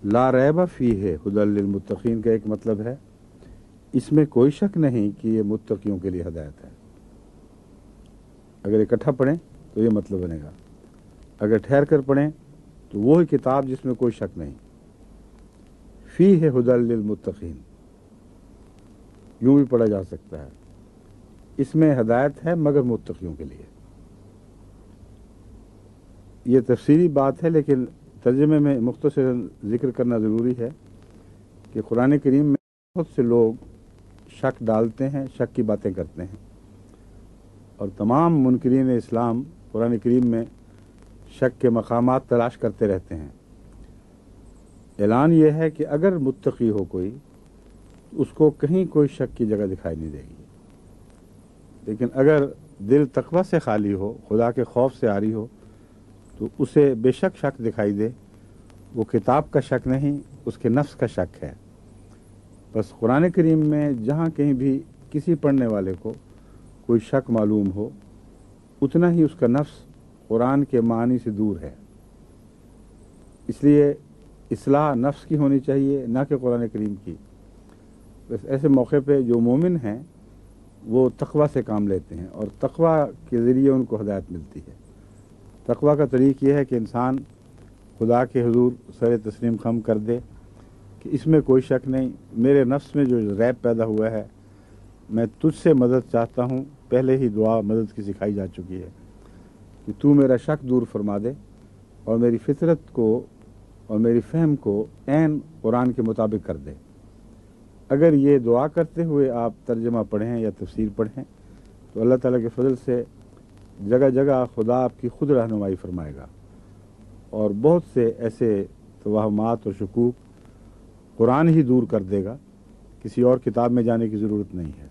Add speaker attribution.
Speaker 1: لا ریب فیہ ھدی للمتقین کا ایک مطلب ہے اس میں کوئی شک نہیں کہ یہ متقیوں کے لیے ہدایت ہے. اگر اکٹھا پڑھیں تو یہ مطلب بنے گا. اگر ٹھہر کر پڑھیں تو وہی کتاب جس میں کوئی شک نہیں. فیہ ھدی للمتقین یوں بھی پڑھا جا سکتا ہے. اس میں ہدایت ہے مگر متقیوں کے لیے. یہ تفصیلی بات ہے لیکن ترجمے میں مختصر ذکر کرنا ضروری ہے کہ قرآن کریم میں بہت سے لوگ شک ڈالتے ہیں، شک کی باتیں کرتے ہیں، اور تمام منکرین اسلام قرآن کریم میں شک کے مقامات تلاش کرتے رہتے ہیں. اعلان یہ ہے کہ اگر متقی ہو کوئی تو اس کو کہیں کوئی شک کی جگہ دکھائی نہیں دے گی. لیکن اگر دل تقوی سے خالی ہو، خدا کے خوف سے عاری ہو، تو اسے بے شک شک دکھائی دے. وہ کتاب کا شک نہیں، اس کے نفس کا شک ہے. بس قرآن کریم میں جہاں کہیں بھی کسی پڑھنے والے کو کوئی شک معلوم ہو، اتنا ہی اس کا نفس قرآن کے معنی سے دور ہے. اس لیے اصلاح نفس کی ہونی چاہیے، نہ کہ قرآن کریم کی. بس ایسے موقع پہ جو مومن ہیں وہ تقوی سے کام لیتے ہیں، اور تقوی کے ذریعے ان کو ہدایت ملتی ہے. تقوی کا طریق یہ ہے کہ انسان خدا کے حضور سر تسلیم خم کر دے کہ اس میں کوئی شک نہیں، میرے نفس میں جو ریب پیدا ہوا ہے میں تجھ سے مدد چاہتا ہوں. پہلے ہی دعا مدد کی سکھائی جا چکی ہے کہ تو میرا شک دور فرما دے اور میری فطرت کو اور میری فہم کو عین قرآن کے مطابق کر دے. اگر یہ دعا کرتے ہوئے آپ ترجمہ پڑھیں یا تفسیر پڑھیں تو اللہ تعالیٰ کے فضل سے جگہ جگہ خدا آپ کی خود رہنمائی فرمائے گا، اور بہت سے ایسے توہمات اور شکوک قرآن ہی دور کر دے گا. کسی اور کتاب میں جانے کی ضرورت نہیں ہے.